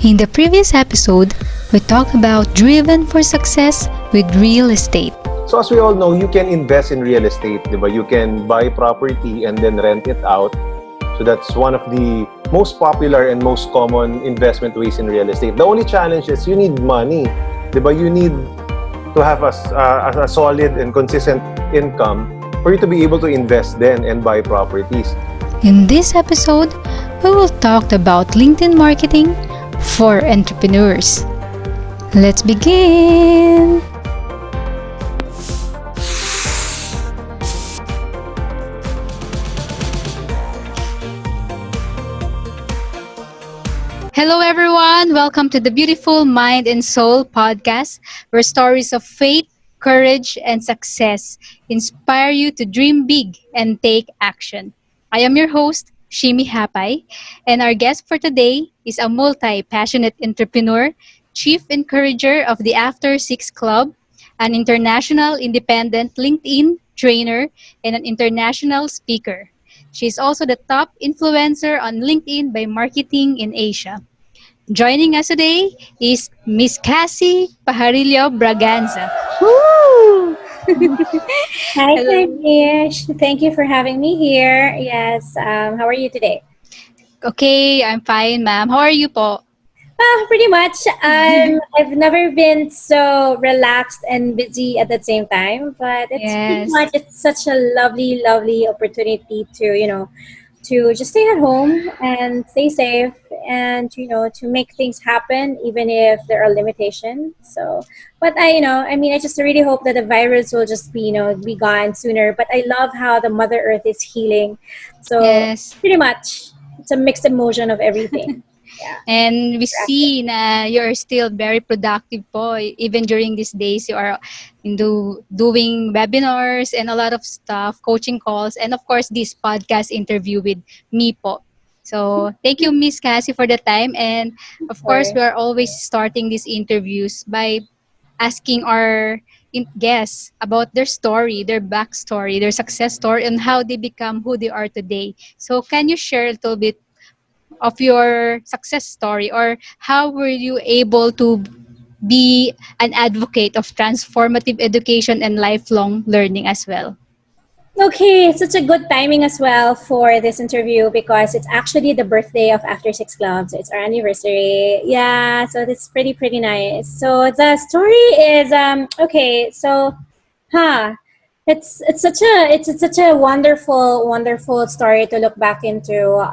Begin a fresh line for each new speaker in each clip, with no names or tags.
In the previous episode, we talked about driven for success with real estate.
So as we all know, you can invest in real estate, di ba? You can buy property and then rent it out. So that's one of the most popular and most common investment ways in real estate. The only challenge is you need money, di ba? You need to have a solid and consistent income for you to be able to invest then and buy properties.
In this episode, we will talk about LinkedIn marketing for entrepreneurs. Let's begin! Hello, everyone. Welcome to the Beautiful Mind and Soul podcast, where stories of faith, courage, and success inspire you to dream big and take action. I am your host, Shimi Hapay, and our guest for today is a multi-passionate entrepreneur, chief encourager of the After Six Club, an international independent LinkedIn trainer, and an international speaker. She is also the top influencer on LinkedIn by marketing in Asia. Joining us today is Miss Kassy Pajarillo Braganza. Woo!
Hi,
Hello.
Kanish. Thank you for having me here. Yes, how are you today?
Okay, I'm fine, ma'am. How are you po?
Pretty much. I've never been so relaxed and busy at the same time, but it's pretty much,
Yes.
it's such a lovely, lovely opportunity to just stay at home and stay safe and, to make things happen, even if there are limitations. So, but I just really hope that the virus will just be gone sooner. But I love how the Mother Earth is healing. So,
Yes.
pretty much, it's a mixed emotion of everything. Yeah.
And we see na you're still very productive po. Even during these days, you are doing webinars and a lot of stuff, coaching calls, and of course, this podcast interview with me po. So, thank you, Miss Cassie, for the time. And of course,
Or
we are always starting these interviews by asking our guests about their story, their backstory, their success story, and how they become who they are today. So, can you share a little bit of your success story, or how were you able to be an advocate of transformative education and lifelong learning as well?
Okay, it's such a good timing as well for this interview because it's actually the birthday of After Six Clubs. It's our anniversary. Yeah, so it's pretty nice. So the story is okay. So, huh? It's such a wonderful story to look back into.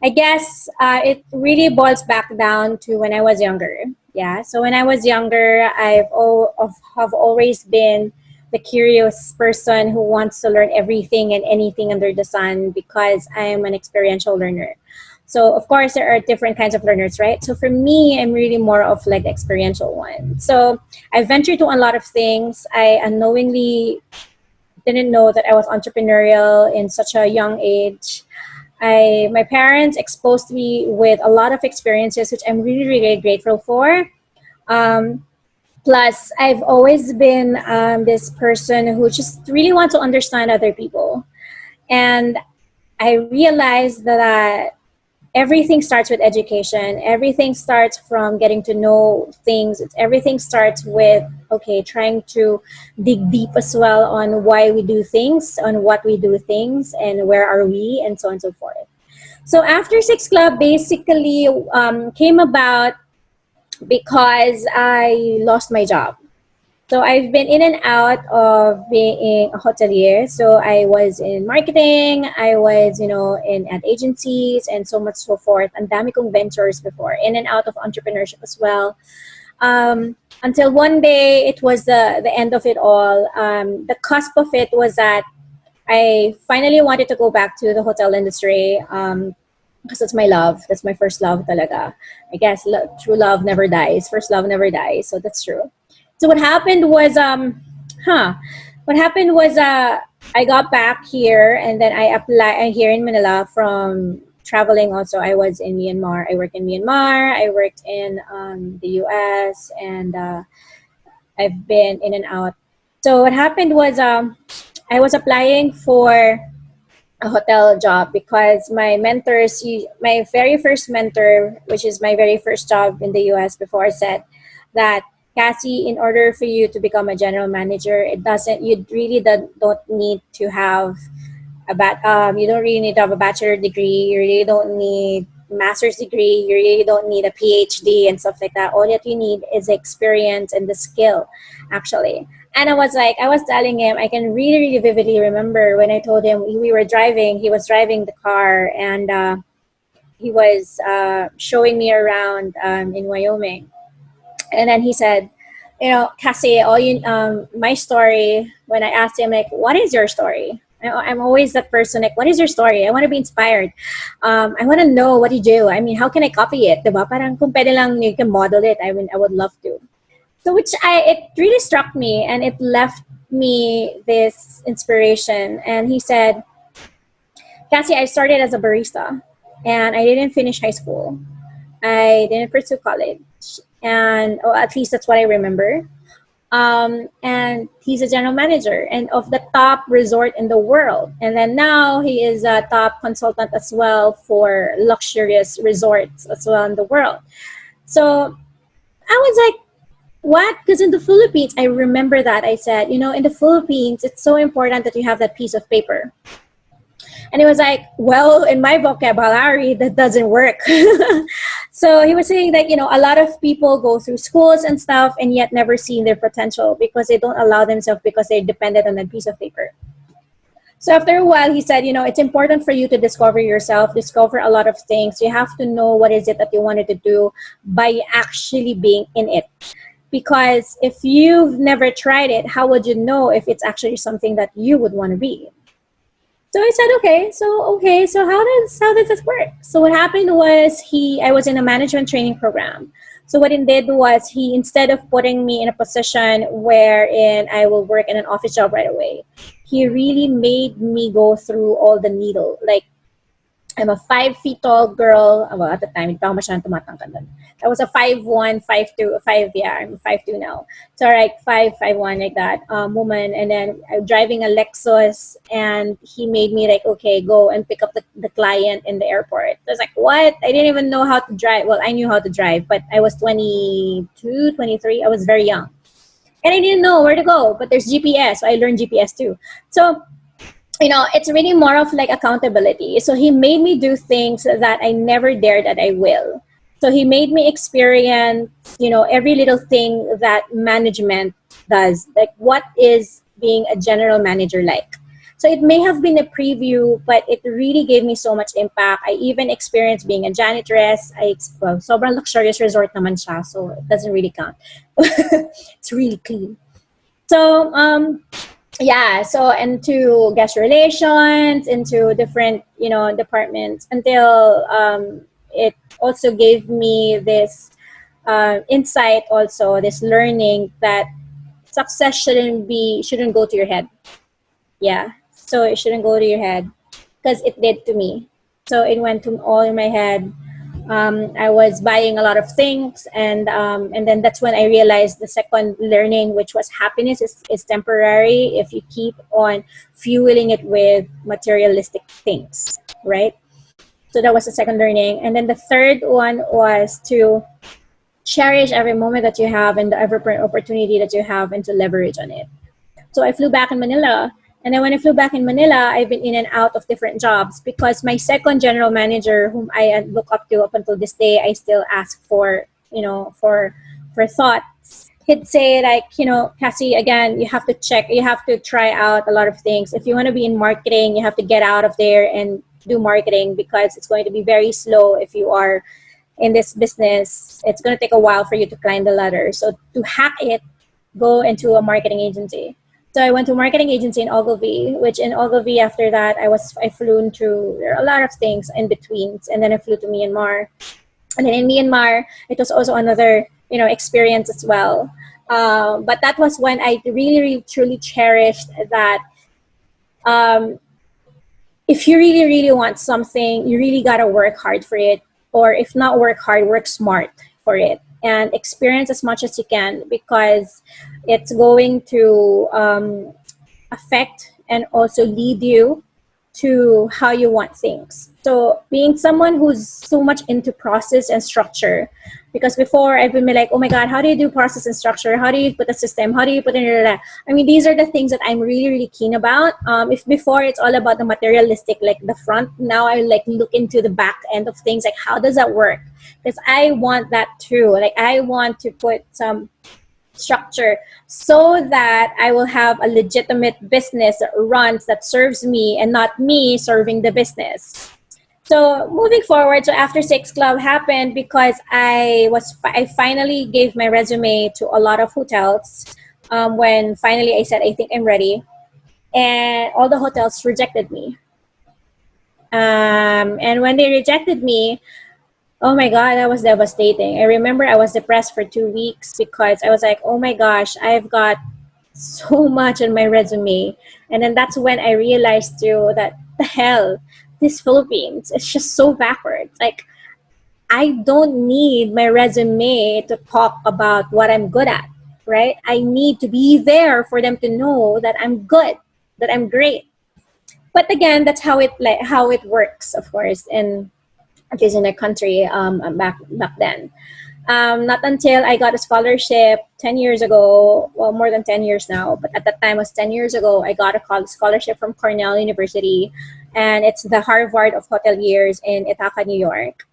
I guess it really boils back down to when I was younger. Yeah. So when I was younger, have always been the curious person who wants to learn everything and anything under the sun because I'm an experiential learner. So of course there are different kinds of learners, right? So for me, I'm really more of like the experiential one. So I ventured to a lot of things. I unknowingly didn't know that I was entrepreneurial in such a young age. My parents exposed me with a lot of experiences, which I'm really grateful for. Um, Plus, I've always been this person who just really wants to understand other people, and I realized that everything starts with education. Everything starts from getting to know things. Everything starts with, okay, trying to dig deep as well on why we do things, on what we do things, and where are we, and so on and so forth. So After Six Club basically came about because I lost my job. So I've been in and out of being a hotelier. So I was in marketing, I was, in ad agencies and so much so forth. And dami kong ventures before, in and out of entrepreneurship as well. Until one day, it was the end of it all. The cusp of it was that I finally wanted to go back to the hotel industry. Because that's my love. That's my first love talaga. I guess true love never dies. First love never dies. So that's true. So what happened was, huh? What happened was, I got back here and then I applied here in Manila from traveling. Also, I was in Myanmar. I worked in Myanmar. I worked in the U.S. and I've been in and out. So what happened was, I was applying for a hotel job because my mentors, my very first mentor, which is my very first job in the US before, said that Kassy, in order for you to become a general manager, it doesn't you really don't need to have you don't really need to have a bachelor degree. You really don't need master's degree. You really don't need a PhD and stuff like that. All that you need is the experience and the skill, actually. And I was telling him, I can really, really vividly remember when I told him we were driving. He was driving the car, and he was showing me around in Wyoming. And then he said, Kassy, my story. When I asked him, like, what is your story? I'm always that person, like, what is your story? I want to be inspired. I want to know what you do. I mean, how can I copy it? Diba? Parang kung pwede lang you can model it. I mean, I would love to. So it really struck me, and it left me this inspiration. And he said, Kassy, I started as a barista, and I didn't finish high school. I didn't pursue college, and at least that's what I remember. And he's a general manager and of the top resort in the world. And then now he is a top consultant as well for luxurious resorts as well in the world. So I was like, what? Because in the Philippines, I remember that I said, in the Philippines, it's so important that you have that piece of paper. And he was like, well, in my vocabulary, that doesn't work. So he was saying that, a lot of people go through schools and stuff and yet never see their potential because they don't allow themselves because they're dependent on a piece of paper. So after a while, he said, it's important for you to discover yourself, discover a lot of things. You have to know what is it that you wanted to do by actually being in it. Because if you've never tried it, how would you know if it's actually something that you would want to be? So I said, so how does this work? So what happened was I was in a management training program. So what he did was he, instead of putting me in a position wherein I will work in an office job right away, he really made me go through all the needle. Like, I'm a 5 feet tall girl. Well, at the time, hindi pa ako masyadong tumatangkad nun. I was a 5'1", 5'2", 5, yeah, I'm 5'2" now. So, like, 5'1", like that, woman. And then I'm driving a Lexus, and he made me, like, okay, go and pick up the client in the airport. I was like, what? I didn't even know how to drive. Well, I knew how to drive, but I was 22, 23. I was very young. And I didn't know where to go, but there's GPS, so I learned GPS too. So, it's really more of like accountability. So he made me do things that I never dared that I will. So he made me experience, every little thing that management does. Like, what is being a general manager like? So it may have been a preview, but it really gave me so much impact. I even experienced being a janitress. Sobrang luxurious resort naman siya, so it doesn't really count. It's really clean. So, so into guest relations, into different departments, until it also gave me this insight, also this learning that success shouldn't go to your head. So it shouldn't go to your head, because it did to me. So it went to all in my head. I was buying a lot of things, and then that's when I realized the second learning, which was happiness is temporary if you keep on fueling it with materialistic things, right? So that was the second learning. And then the third one was to cherish every moment that you have and every opportunity that you have, and to leverage on it. So I flew back in Manila. And then when I flew back in Manila, I've been in and out of different jobs, because my second general manager, whom I look up to up until this day, I still ask for, for thoughts. He'd say, like, Kassy, again, you have to try out a lot of things. If you want to be in marketing, you have to get out of there and do marketing, because it's going to be very slow if you are in this business. It's going to take a while for you to climb the ladder. So to hack it, go into a marketing agency. So I went to a marketing agency in Ogilvy, which in Ogilvy, after that, I flew into, there are a lot of things in between. And then I flew to Myanmar. And then in Myanmar, it was also another, experience as well. But that was when I really, really, truly cherished that if you really, really want something, you really got to work hard for it. Or if not work hard, work smart for it. And experience as much as you can, because it's going to affect and also lead you to how you want things. So being someone who's so much into process and structure, because before I've been like, oh my God, how do you do process and structure? How do you put a system? How do you put in? I mean, these are the things that I'm really, really keen about. If before it's all about the materialistic, like the front, now I like look into the back end of things, like how does that work? Because I want that too. Like I want to put some structure so that I will have a legitimate business that runs, that serves me and not me serving the business. So moving forward, so after Six Club happened because I finally gave my resume to a lot of hotels. When finally I said I think I'm ready, and all the hotels rejected me. And when they rejected me, oh my God, that was devastating. I remember I was depressed for 2 weeks because I was like, oh my gosh, I've got so much on my resume. And then that's when I realized too that the hell, this Philippines, it's just so backwards. Like, I don't need my resume to talk about what I'm good at, right? I need to be there for them to know that I'm good, that I'm great. But again, that's how it works, of course, and at least in our country back then. Not until I got a scholarship 10 years ago, well, more than 10 years now, but at that time it was 10 years ago, I got a scholarship from Cornell University, and it's the Harvard of Hoteliers in Ithaca, New York.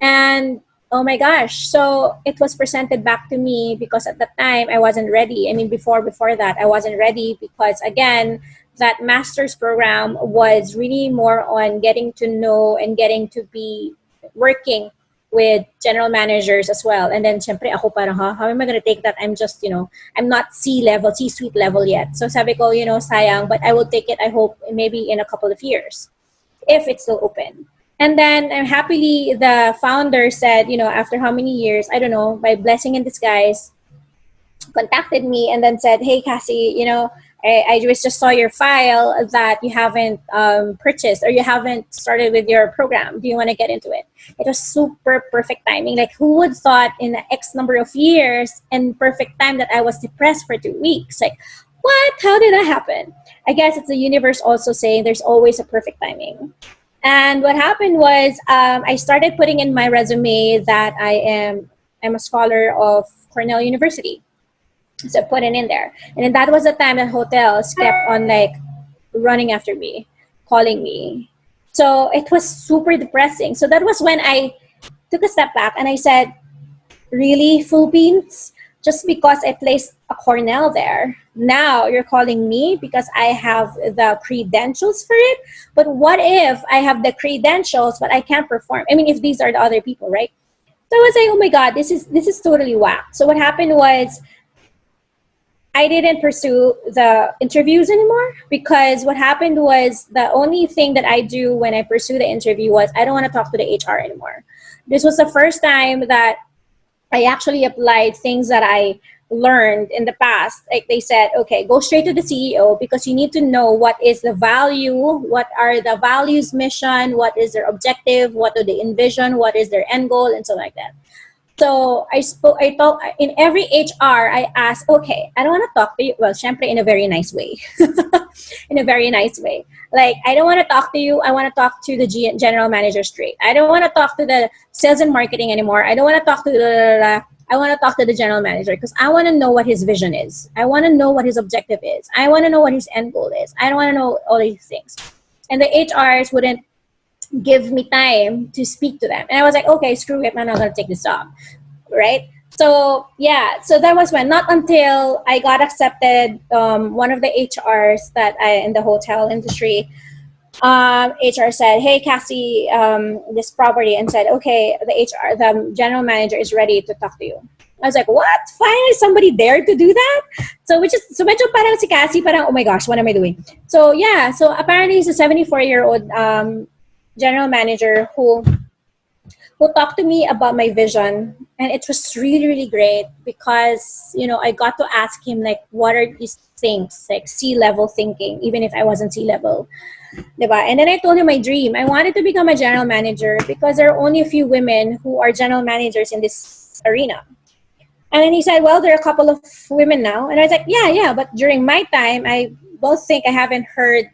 And oh my gosh, so it was presented back to me because at the time I wasn't ready. I mean, before that, I wasn't ready because again, that master's program was really more on getting to know and getting to be working with general managers as well. And then syempre ako parang, how am I going to take that? I'm just, I'm not C-suite level yet. So sabi ko, sayang, but I will take it, I hope, maybe in a couple of years, if it's still open. And then happily, the founder said, after how many years, I don't know, by blessing in disguise, contacted me and then said, hey, Kassy, I just saw your file that you haven't purchased or you haven't started with your program. Do you want to get into it? It was super perfect timing. Like, who would thought in X number of years and perfect time that I was depressed for 2 weeks? Like, what? How did that happen? I guess it's the universe also saying there's always a perfect timing. And what happened was I started putting in my resume that I'm a scholar of Cornell University. So I put it in there. And then that was the time that hotels kept on like running after me, calling me. So it was super depressing. So that was when I took a step back and I said, really, Philippines? Just because I placed a Cornell there, now you're calling me because I have the credentials for it? But what if I have the credentials but I can't perform? I mean, if these are the other people, right? So I was like, oh my God, this is totally whack. So what happened was I didn't pursue the interviews anymore because what happened was the only thing that I do when I pursue the interview was I don't want to talk to the HR anymore. This was the first time that I actually applied things that I learned in the past. Like they said, okay, go straight to the CEO because you need to know what is the value, what are the values, mission, what is their objective, what do they envision, what is their end goal, and so like that. So I thought in every HR, I asked, okay, I don't want to talk to you. Well, syempre in a very nice way. In a very nice way. Like, I don't want to talk to you. I want to talk to the general manager straight. I don't want to talk to the sales and marketing anymore. I don't want to talk to I want to talk to the general manager because I want to know what his vision is. I want to know what his objective is. I want to know what his end goal is. I don't want to know all these things. And the HRs wouldn't give me time to speak to them. And I was like, okay, screw it, I'm not going to take this job. Right? So, yeah. So that was when, not until I got accepted, one of the HRs that in the hotel industry, HR said, hey, Kassy, this property, and said, okay, the general manager is ready to talk to you. I was like, what? Finally, somebody dared to do that? So medyo parang si Kassy, parang, oh my gosh, what am I doing? So, yeah. So apparently he's a 74-year-old general manager who talked to me about my vision, and it was really, really great because I got to ask him like, what are these things, like C-level thinking, even if I wasn't C-level, diba? And then I told him my dream. I wanted to become a general manager because there are only a few women who are general managers in this arena. And then he said, well, there are a couple of women now, and I was like, yeah, but during my time, I both think I haven't heard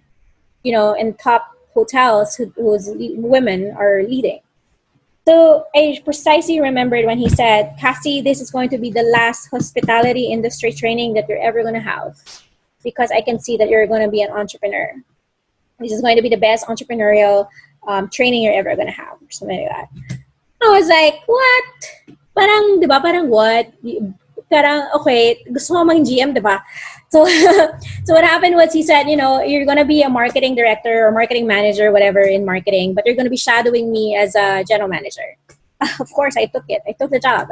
in top hotels whose women are leading. So I precisely remembered when he said, Kassy, this is going to be the last hospitality industry training that you're ever going to have, because I can see that you're going to be an entrepreneur. This is going to be the best entrepreneurial training you're ever going to have, or something like that. I was like, what? Parang, di ba? Parang what? Parang, okay, gusto mo maging GM, di ba? So, so what happened was he said, you're going to be a marketing director or marketing manager, whatever, in marketing, but you're going to be shadowing me as a general manager. Of course, I took it. I took the job,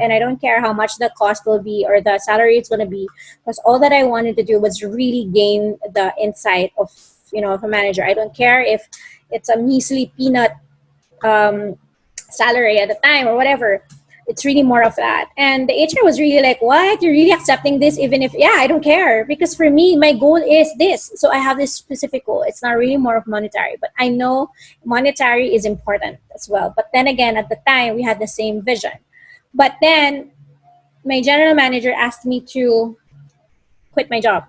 and I don't care how much the cost will be or the salary is going to be, because all that I wanted to do was really gain the insight of, of a manager. I don't care if it's a measly peanut salary at the time or whatever. It's really more of that. And the HR was really like, what? You're really accepting this even if, yeah, I don't care. Because for me, my goal is this. So I have this specific goal. It's not really more of monetary, but I know monetary is important as well. But then again, at the time, we had the same vision. But then my general manager asked me to quit my job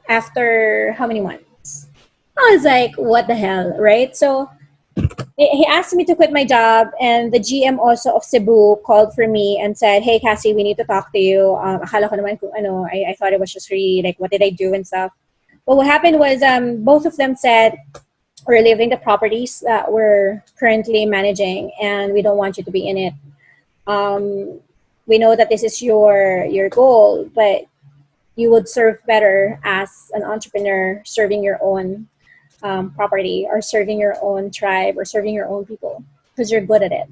after how many months? I was like, what the hell, right? So he asked me to quit my job, and the GM also of Cebu called for me and said, hey, Kassy, we need to talk to you. Akala ko naman kung ano, I thought it was just really like, what did I do and stuff. But what happened was both of them said, we're leaving the properties that we're currently managing, and we don't want you to be in it. We know that this is your goal, but you would serve better as an entrepreneur serving your own property or serving your own tribe or serving your own people, because you're good at it.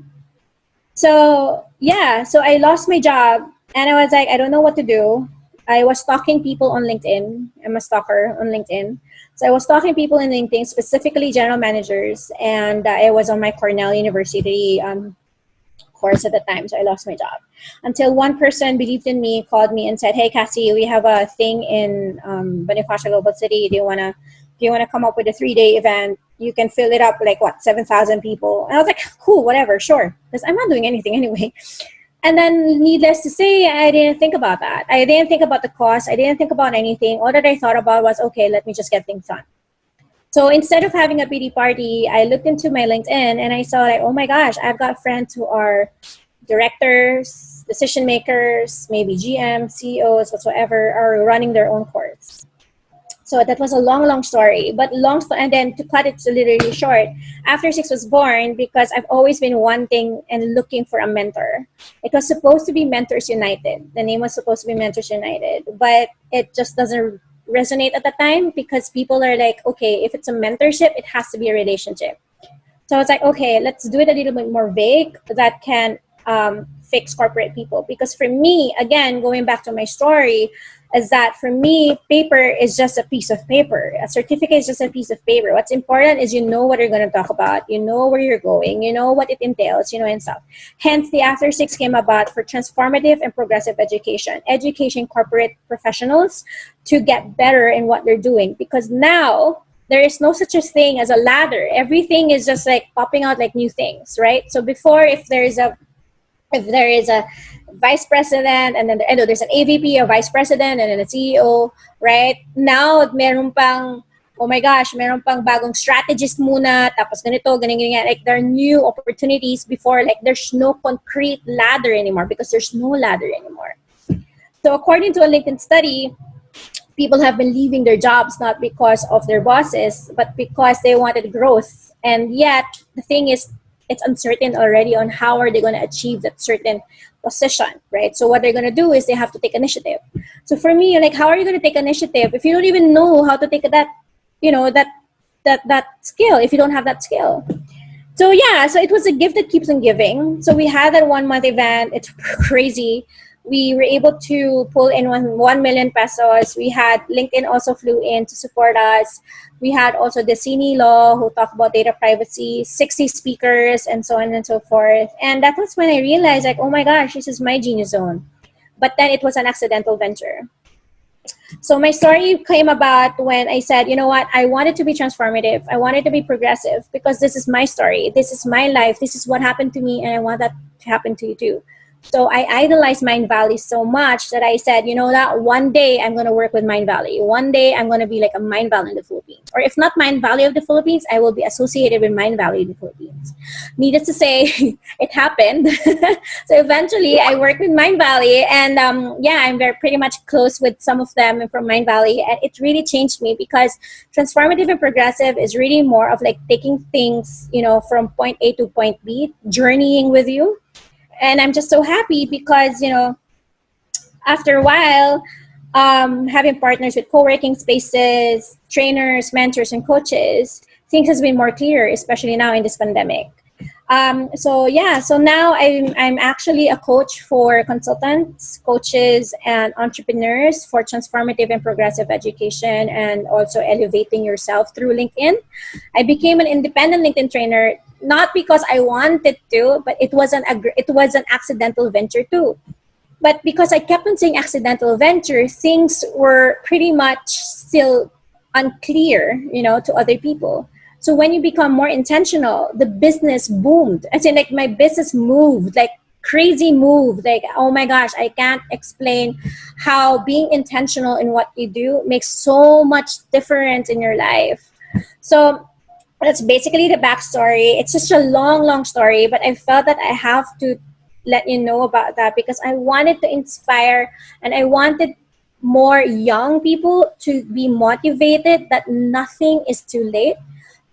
So yeah, so I lost my job, and I was like, I don't know what to do. I was stalking people on LinkedIn. I'm a stalker on LinkedIn. So I was stalking people in LinkedIn, specifically general managers, and I was on my Cornell University course at the time, so I lost my job. Until one person believed in me, called me and said, hey, Kassy, we have a thing in Bonifacio Global City. Do you wanna come up with a 3-day event? You can fill it up like 7,000 people. And I was like, cool, whatever, sure, because I'm not doing anything anyway. And then needless to say, I didn't think about that. I didn't think about the cost. I didn't think about anything. All that I thought about was, okay, let me just get things done. So instead of having a PD party, I looked into my LinkedIn and I saw like, oh my gosh, I've got friends who are directors, decision makers, maybe GM, CEOs, whatsoever, are running their own course. So that was a long story, but and then to cut it literally short, After Six was born because I've always been wanting and looking for a mentor. It was supposed to be Mentors United. The name was supposed to be Mentors United, but it just doesn't resonate at the time because people are like, okay, if it's a mentorship, it has to be a relationship. So I was like, okay, let's do it a little bit more vague that can fix corporate people. Because for me, again, going back to my story, is that for me, paper is just a piece of paper. A certificate is just a piece of paper. What's important is you know what you're going to talk about, you know where you're going, you know what it entails, and stuff. Hence, the After Six came about for transformative and progressive education corporate professionals to get better in what they're doing. Because now, there is no such a thing as a ladder. Everything is just like popping out like new things, right? So before, if there is a vice president, and then there's an AVP, a vice president, and then a CEO, right? Now, meron pang, oh my gosh, meron pang bagong strategist muna, tapos ganito, ganyan. Like, there are new opportunities before, like, there's no concrete ladder anymore because there's no ladder anymore. So according to a LinkedIn study, people have been leaving their jobs not because of their bosses, but because they wanted growth. And yet, the thing is, it's uncertain already on how are they going to achieve that certain position, right? So what they're going to do is they have to take initiative. So for me, like, how are you going to take initiative if you don't even know how to take that skill, if you don't have that skill? So yeah, so it was a gift that keeps on giving. So we had that 1 month event. It's crazy. We were able to pull in 1 million pesos. We had LinkedIn also flew in to support us. We had also the CINI law who talk about data privacy, 60 speakers, and so on and so forth. And that was when I realized, like, oh my gosh, this is my genius zone. But then it was an accidental venture. So my story came about when I said, you know what, I wanted to be transformative. I wanted to be progressive because this is my story. This is my life. This is what happened to me, and I want that to happen to you too. So I idolized Mind Valley so much that I said, you know, that one day I'm going to work with Mind Valley. One day I'm going to be like a Mind Valley in the Philippines. Or if not Mind Valley of the Philippines, I will be associated with Mind Valley in the Philippines. Needless to say, it happened. So eventually I worked with Mind Valley, and yeah, I'm very pretty much close with some of them from Mind Valley. And it really changed me because transformative and progressive is really more of like taking things, you know, from point A to point B, journeying with you. And I'm just so happy because, you know, after a while, having partners with co-working spaces, trainers, mentors, and coaches, things has been more clear, especially now in this pandemic. So yeah, so now I'm actually a coach for consultants, coaches, and entrepreneurs for transformative and progressive education, and also elevating yourself through LinkedIn. I became an independent LinkedIn trainer not because I wanted to, but it was an accidental venture too. But because I kept on saying accidental venture, things were pretty much still unclear, you know, to other people. So when you become more intentional, the business boomed. I say like my business moved, like crazy move. Like, oh my gosh, I can't explain how being intentional in what you do makes so much difference in your life. So that's basically the backstory. It's just a long, long story, but I felt that I have to let you know about that because I wanted to inspire and I wanted more young people to be motivated that nothing is too late,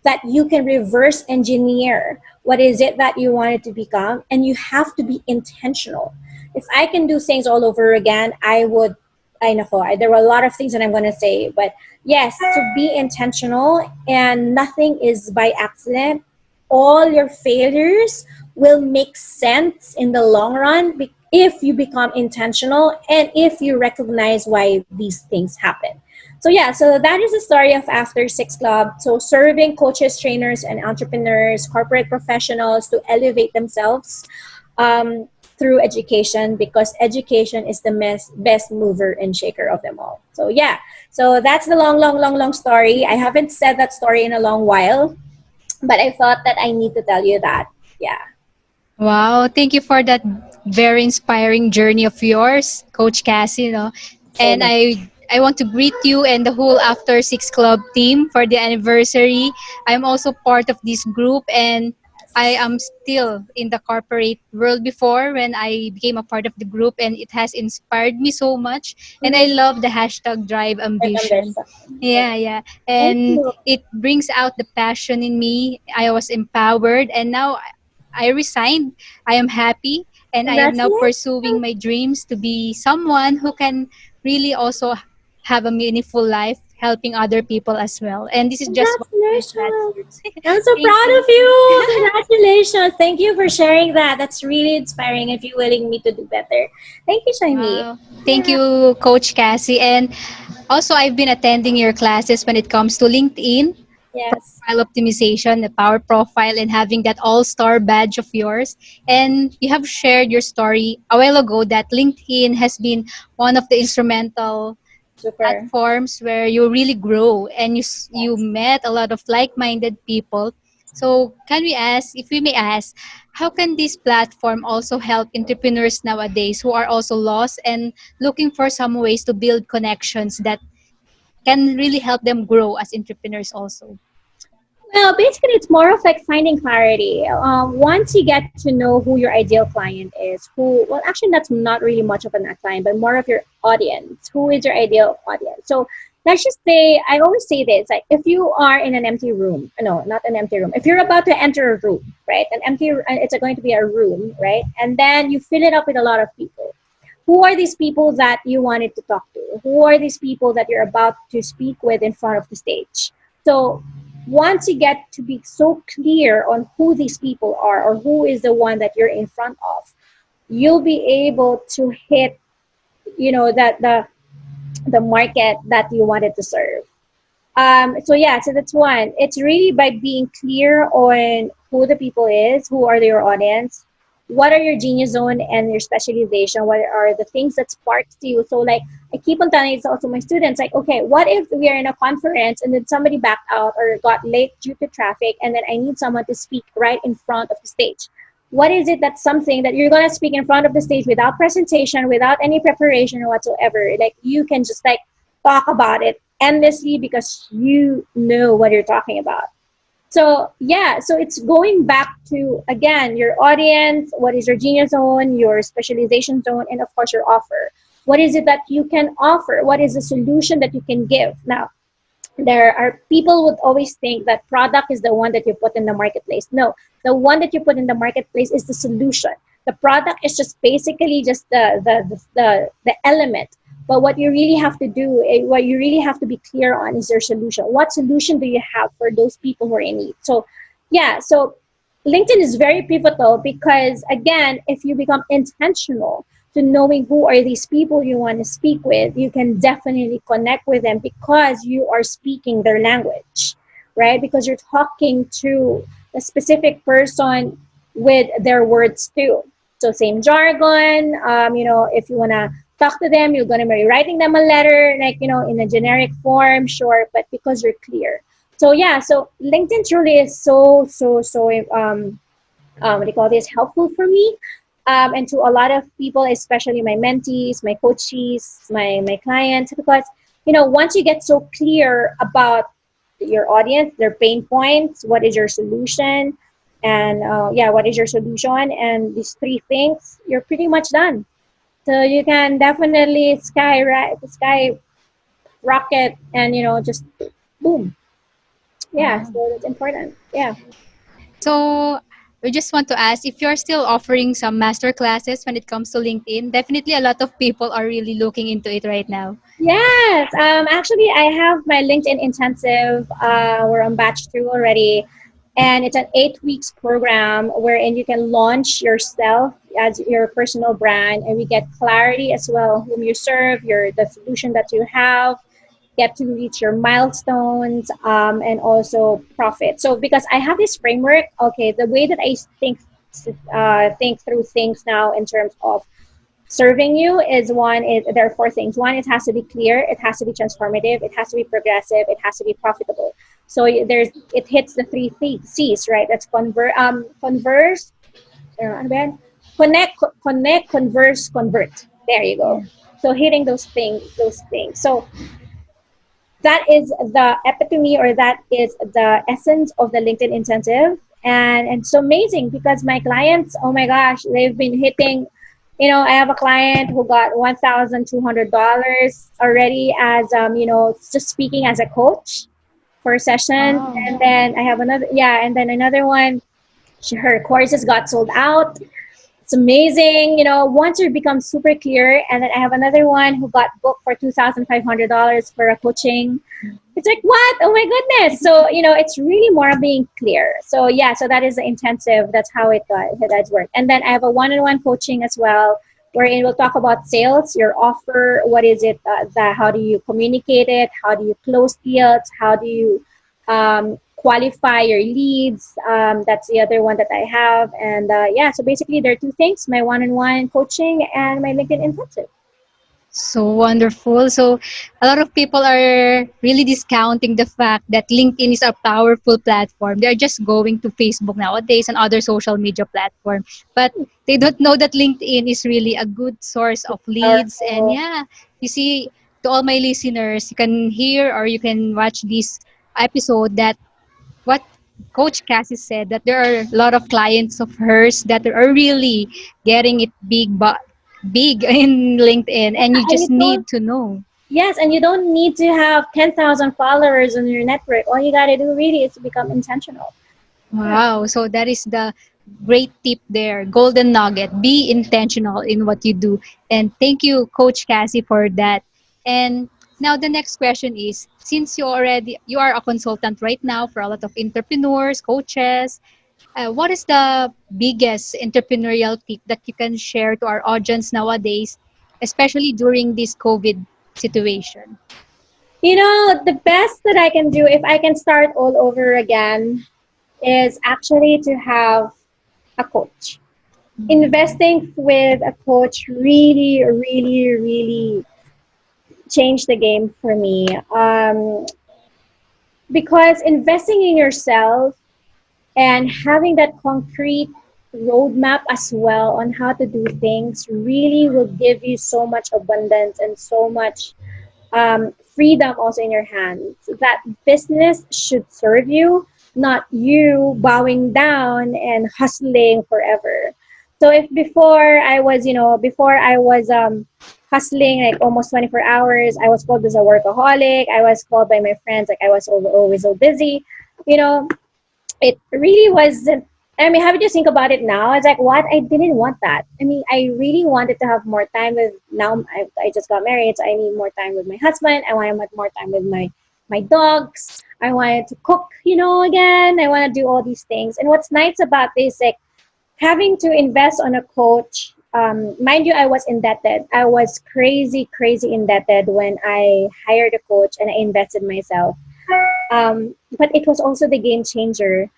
that you can reverse engineer what is it that you wanted to become, and you have to be intentional. If I can do things all over again, I would. I know there were a lot of things that I'm going to say, but yes, to be intentional, and nothing is by accident. All your failures will make sense in the long run if you become intentional and if you recognize why these things happen. So yeah, so that is the story of After Six Club. So serving coaches, trainers, and entrepreneurs, corporate professionals to elevate themselves through education, because education is the best mover and shaker of them all. So yeah, so that's the long, long, long, long story. I haven't said that story in a long while, but I thought that I need to tell you that. Yeah.
Wow, thank you for that very inspiring journey of yours, Coach Cassie. You know,
Same
and
as
I want to greet you and the whole After Six Club team for the anniversary. I'm also part of this group, and I am still in the corporate world before when I became a part of the group, and it has inspired me so much. And I love the hashtag Drive Ambition.
ambition.
Yeah, yeah.
Thank
And
you.
it brings out the passion in me. I was empowered, and now I resigned. I am happy, and I am now pursuing
Congratulations.
my dreams to be someone who can really also have a meaningful life, helping other people as well. And this is just one of my
Congratulations.
platforms.
I'm so
Thank
proud
you.
of you. Congratulations. Thank you for sharing that. That's really inspiring and fueling me to do better. Thank you, Shaimi.
Wow. Thank
Yeah.
you, Coach Cassie. And also, I've been attending your classes when it comes to LinkedIn,
Yes.
profile optimization, the power profile, and having that all-star badge of yours. And you have shared your story a while ago that LinkedIn has been one of the instrumental
Super.
platforms where you really grow and you
Yes.
met a lot of like-minded people. So can we ask, if we may ask, how can this platform also help entrepreneurs nowadays who are also lost and looking for some ways to build connections that can really help them grow as entrepreneurs also?
Well, basically, it's more of like finding clarity. Once you get to know who your ideal client is, well, actually, that's not really much of a client, but more of your audience. Who is your ideal audience? So let's just say, I always say this, like if you are in an empty room, no, not an empty room, if you're about to enter a room, right? It's going to be a room, right? And then you fill it up with a lot of people. Who are these people that you wanted to talk to? Who are these people that you're about to speak with in front of the stage? So once you get to be so clear on who these people are or who is the one that you're in front of, you'll be able to hit, you know, that the market that you wanted to serve. So yeah, so that's one. It's really by being clear on who the people is, who are your audience, what are your genius zone and your specialization, what are the things that sparks to you. So like I keep on telling it also my students, like, okay, what if we are in a conference and then somebody backed out or got late due to traffic and then I need someone to speak right in front of the stage? What is it that's something that you're going to speak in front of the stage without presentation, without any preparation or whatsoever? Like you can just like talk about it endlessly because you know what you're talking about. So yeah, so it's going back to again your audience, what is your genius zone, your specialization zone, and of course your offer. What is it that you can offer? What is the solution that you can give? Now, there are people would always think that product is the one that you put in the marketplace. No, the one that you put in the marketplace is the solution. The product is just basically just the element. But what you really have to do, what you really have to be clear on is your solution. What solution do you have for those people who are in need? So yeah, so LinkedIn is very pivotal because again, if you become intentional to knowing who are these people you want to speak with, you can definitely connect with them because you are speaking their language, right? Because you're talking to a specific person with their words too. So same jargon. If you wanna talk to them, you're gonna be writing them a letter, like in a generic form, sure, but because you're clear. So yeah, so LinkedIn truly is what do you call this, helpful for me, and to a lot of people, especially my mentees, my coaches, my clients, because once you get so clear about your audience, their pain points, what is your solution, and what is your solution, and these three things, you're pretty much done. So you can definitely sky rocket, and just boom. Yeah,
Wow.
so that's important. Yeah.
So we just want to ask if you're still offering some master classes when it comes to LinkedIn. Definitely a lot of people are really looking into it right now.
Yes, actually, I have my LinkedIn intensive. We're on batch 2 already, and it's an 8 weeks program wherein you can launch yourself as your personal brand, and we get clarity as well whom you serve, the solution that you have, get to reach your milestones, and also profit. So because I have this framework, okay, the way that I think through things now in terms of serving you is one is there are four things. One, it has to be clear, it has to be transformative, it has to be progressive, it has to be profitable. So it hits the three C's, right? That's converse, ano ba yan? Connect, converse, convert. There you
Yeah.
go. So hitting those things. So that is the epitome, or that is the essence of the LinkedIn intensive. And it's so amazing because my clients, oh my gosh, they've been hitting. I have a client who got $1,200 already as just speaking as a coach for a session.
Wow.
And then I have another, yeah, and then another one, her courses got sold out. It's amazing, once you become super clear. And then I have another one who got booked for $2,500 for a coaching. It's like, what? Oh my goodness. So, it's really more being clear. So, yeah, so that is the intensive. That's how it does work. And then I have a one-on-one coaching as well, wherein we'll talk about sales, your offer, what is it, how do you communicate it? How do you close deals? How do you qualify your leads? That's the other one that I have. And so basically there are two things, my one-on-one coaching and my LinkedIn intensive.
So wonderful. So a lot of people are really discounting the fact that LinkedIn is a powerful platform. They're just going to Facebook nowadays and other social media platform, but they don't know that LinkedIn is really a good source of leads. And
Powerful.
yeah, you see, to all my listeners, you can hear or you can watch this episode that what Coach Cassie said, that there are a lot of clients of hers that are really getting it big in LinkedIn, and you
And
just
you don't,
need to know.
yes, and you don't need to have 10,000 followers on your network. All you got to do really is to become intentional. Yeah.
Wow. So that is the great tip there. Golden nugget. Be intentional in what you do. And thank you, Coach Cassie, for that. And now the next question is, since you are a consultant right now for a lot of entrepreneurs, coaches, what is the biggest entrepreneurial tip that you can share to our audience nowadays, especially during this COVID situation?
The best that I can do if I can start all over again is actually to have a coach. Investing with a coach really, really, really changed the game for me. Because investing in yourself and having that concrete roadmap as well on how to do things really will give you so much abundance and so much freedom also in your hands. That business should serve you, not you bowing down and hustling forever. So if before I was, before I was hustling like almost 24 hours, I was called as a workaholic. I was called by my friends like I was always so busy. You know, it really wasn't. I mean, how would you think about it now? It's like, what? I didn't want that. I mean, I really wanted to have more time with, now I just got married, so I need more time with my husband. I want more time with my dogs. I wanted to cook, again. I want to do all these things. And what's nice about this, like, having to invest on a coach, mind you, I was indebted. I was crazy, crazy indebted when I hired a coach and I invested myself. But it was also the game changer.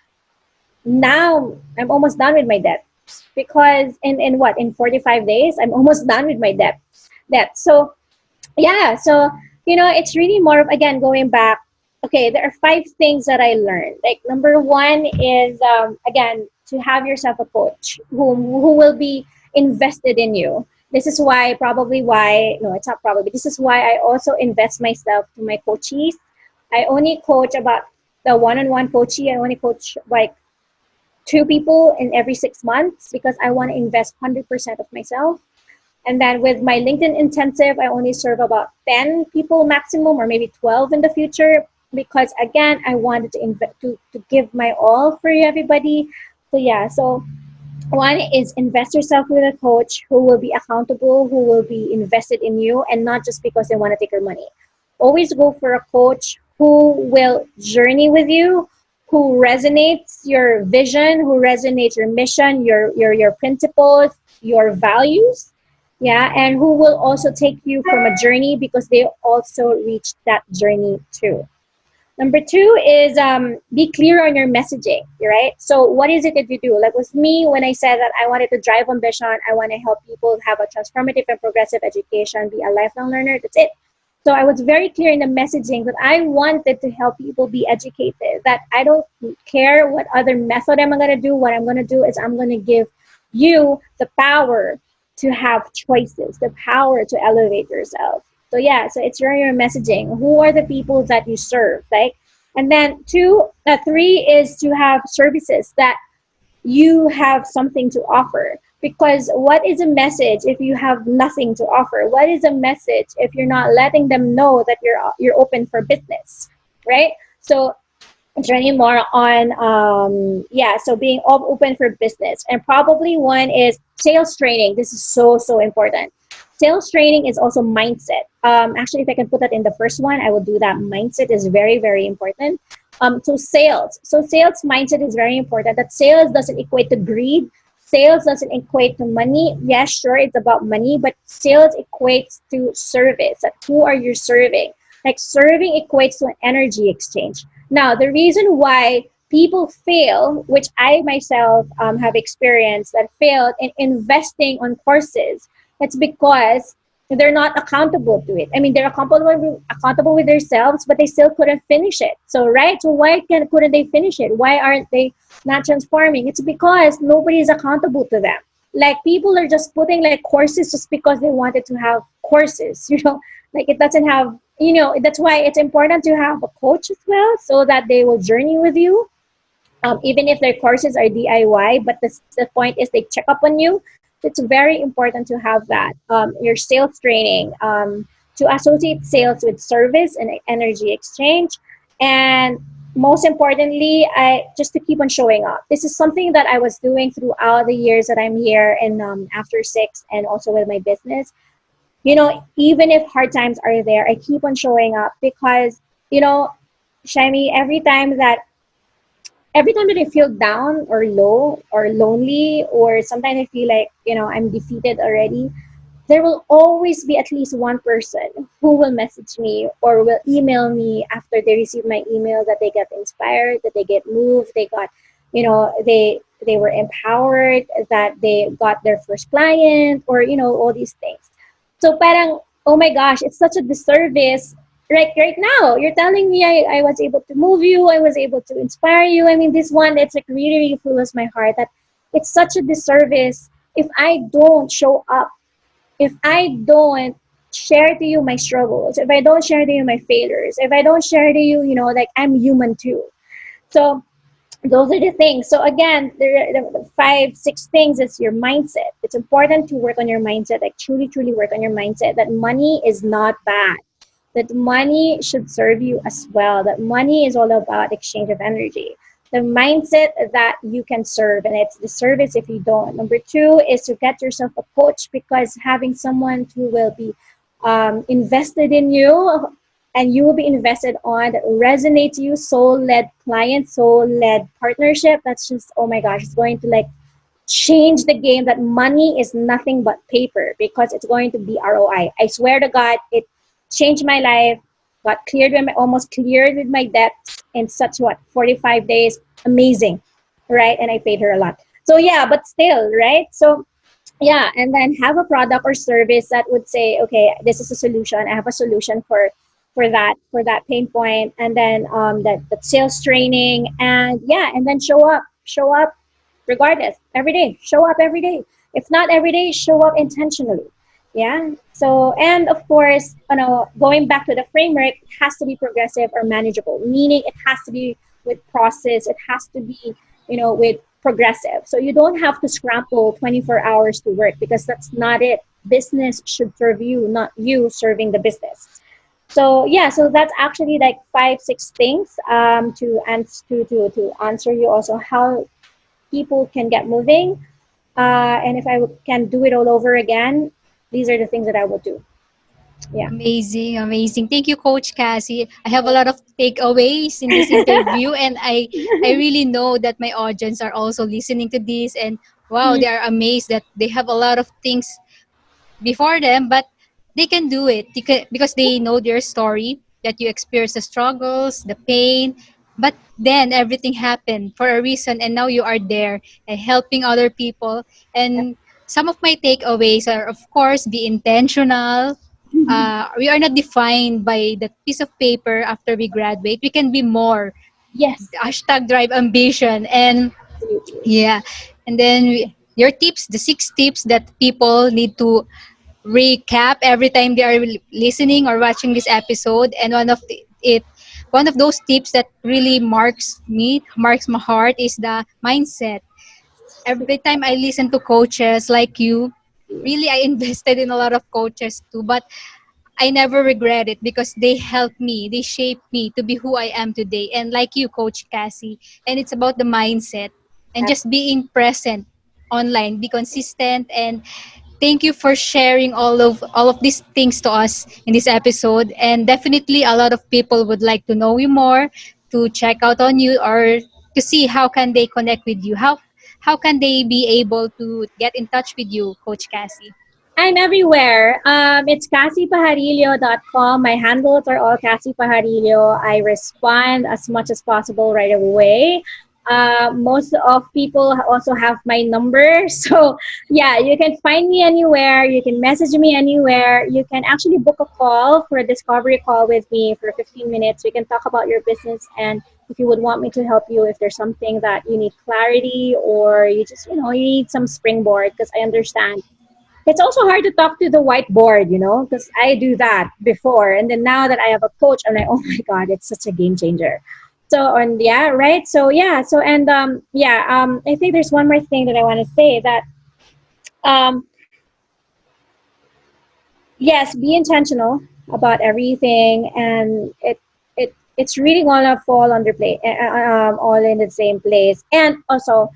Now I'm almost done with my debt because in 45 days I'm almost done with my debt. So yeah, so it's really more of, again, going back. Okay, there are 5 things that I learned. Like, number one is, again, to have yourself a coach who will be invested in you. This is why, probably why, no, it's not probably, this is why I also invest myself to my coachees. I only coach about the one-on-one coachee. I only coach like 2 people in every 6 months because I want to invest 100% of myself. And then with my LinkedIn intensive, I only serve about 10 people maximum, or maybe 12 in the future, because again, I wanted to give my all for everybody. So yeah, so one is invest yourself with a coach who will be accountable, who will be invested in you, and not just because they want to take your money. Always go for a coach who will journey with you, who resonates your vision, who resonates your mission, your principles, your values. Yeah, and who will also take you from a journey because they also reached that journey too. Number two is, be clear on your messaging, right? So what is it that you do? Like with me, when I said that I wanted to drive ambition, I want to help people have a transformative and progressive education, be a lifelong learner, that's it. So I was very clear in the messaging that I wanted to help people be educated, that I don't care what other method I'm going to do. What I'm going to do is I'm going to give you the power to have choices, the power to elevate yourself. So yeah, so it's your messaging. Who are the people that you serve, like? And then three is to have services that you have something to offer. Because what is a message if you have nothing to offer? What is a message if you're not letting them know that you're open for business, right? So journey more on, so being open for business. And probably one is sales training. This is so important. Sales training is also mindset. Actually, if I can put that in the first one, I will do that. Mindset is very, very important. So sales mindset is very important. That sales doesn't equate to greed. Sales doesn't equate to money. Yes, sure, it's about money, but sales equates to service. Like, who are you serving? Like, serving equates to an energy exchange. Now, the reason why people fail, which I myself have experienced, that failed in investing on courses, it's because they're not accountable to it. I mean, they're accountable with themselves, but they still couldn't finish it. So, right? So why couldn't they finish it? Why aren't they not transforming? It's because nobody is accountable to them. Like, people are just putting like courses just because they wanted to have courses, like it doesn't have, that's why it's important to have a coach as well, so that they will journey with you, even if their courses are DIY, but the point is they check up on you. It's very important to have that. Your sales training, to associate sales with service and energy exchange. And most importantly, just to keep on showing up. This is something that I was doing throughout the years that I'm here and after 6, and also with my business. Even if hard times are there, I keep on showing up because, Shiny, every time that I feel down or low or lonely, or sometimes I feel like, I'm defeated already, there will always be at least one person who will message me or will email me after they receive my email, that they get inspired, that they get moved, they got, they were empowered, that they got their first client, or, all these things. So parang, oh my gosh, it's such a disservice. Right now, you're telling me I was able to move you, I was able to inspire you. I mean, this one, it's like really, really fills my heart that it's such a disservice if I don't show up, if I don't share to you my struggles, if I don't share to you my failures, if I don't share to you, like I'm human too. So those are the things. So again, the five, six things is your mindset. It's important to work on your mindset, like truly, truly work on your mindset that money is not bad, that money should serve you as well, that money is all about exchange of energy. The mindset that you can serve, and it's the service if you don't. Number two is to get yourself a coach, because having someone who will be invested in you and you will be invested on that resonates you, soul-led client, soul-led partnership, that's just, oh my gosh, it's going to like change the game, that money is nothing but paper because it's going to be ROI. I swear to God, it changed my life, got cleared with almost cleared with my debts in such 45 days. Amazing, right? And I paid her a lot. So yeah, but still, right? So yeah, and then have a product or service that would say, okay, this is a solution. I have a solution for that pain point, and then that sales training, and yeah, and then show up regardless every day. Show up every day. If not every day, show up intentionally. Yeah. So, and of course, going back to the framework, it has to be progressive or manageable, meaning it has to be with process. It has to be, with progressive. So you don't have to scramble 24 hours to work, because that's not it. Business should serve you, not you serving the business. So yeah, so that's actually like five, six things to answer you also how people can get moving. And if I can do it all over again, these are the things that I would do. Yeah.
Amazing, amazing. Thank you, Coach Cassie. I have a lot of takeaways in this interview, and I really know that my audience are also listening to this, and wow, they are amazed that they have a lot of things before them, but they can do it because they know their story, that you experience the struggles, the pain, but then everything happened for a reason, and now you are there and helping other people. And some of my takeaways are, of course, be intentional. We are not defined by that piece of paper after we graduate. We can be more.
Yes,
Hashtag drive ambition. And
absolutely.
yeah, and then your tips, the six tips that people need to recap every time they are listening or watching this episode. And one of those tips that really marks my heart, is the mindset. Every time I listen to coaches like you, really I invested in a lot of coaches too, but I never regret it because they helped me, they shaped me to be who I am today. And like you, Coach Cassie, and it's about the mindset and just being present online, be consistent. And thank you for sharing all of these things to us in this episode. And definitely a lot of people would like to know you more, to check out on you, or to see how can they connect with you. How can they be able to get in touch with you, Coach Cassie?
I'm everywhere. It's CassyPajarillo.com. My handles are all Kassy Pajarillo. I respond as much as possible right away. Most of people also have my number. So, yeah, you can find me anywhere. You can message me anywhere. You can actually book a call for a discovery call with me for 15 minutes. We can talk about your business, and if you would want me to help you, if there's something that you need clarity, or you just, you need some springboard, because I understand it's also hard to talk to the whiteboard, because I do that before. And then now that I have a coach, I'm like, oh my God, it's such a game changer. So, and yeah, right. So, yeah. So, and I think there's one more thing that I want to say, that, um, yes, be intentional about everything. And it's really going to fall under play, all in the same place. And also,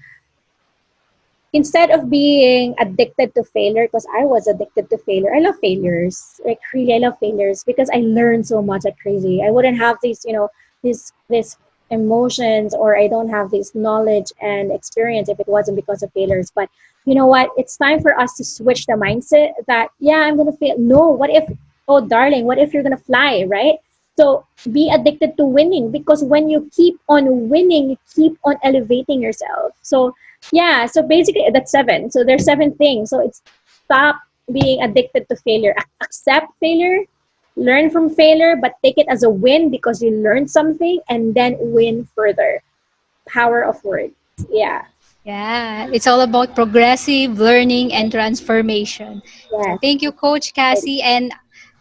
instead of being addicted to failure, because I was addicted to failure. I love failures. Like really, I love failures because I learned so much like crazy. I wouldn't have these, these emotions, or I don't have this knowledge and experience if it wasn't because of failures. But you know what? It's time for us to switch the mindset that, yeah, I'm gonna fail. No, what if, oh darling, what if you're gonna fly, right? So be addicted to winning, because when you keep on winning, you keep on elevating yourself. So yeah, so basically that's seven. So there's seven things. So it's stop being addicted to failure. Accept failure, learn from failure, but take it as a win because you learned something, and then win further. Power of words. Yeah.
Yeah, it's all about progressive learning and transformation. So
Yes.
thank you, Coach
Right.
Cassie, and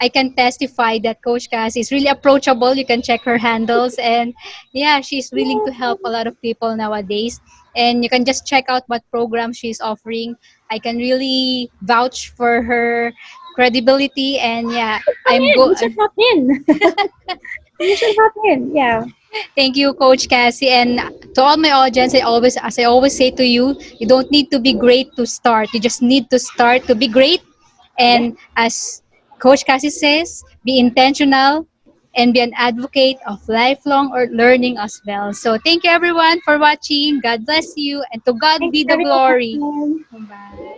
I can testify that Coach Cassie is really approachable. You can check her handles, and yeah, she's willing to help a lot of people nowadays. And you can just check out what program she's offering. I can really vouch for her credibility, and yeah,
Come
I'm
in.
go.
You should hop in. You should hop in. Yeah.
Thank you, Coach Cassie. And to all my audience, as I always say to you, you don't need to be great to start. You just need to start to be great.
Yeah.
And as Coach Cassie says, be intentional and be an advocate of lifelong or learning as well. So thank you everyone for watching. God bless you and to God
Thanks
be the glory.
everyone.
Bye.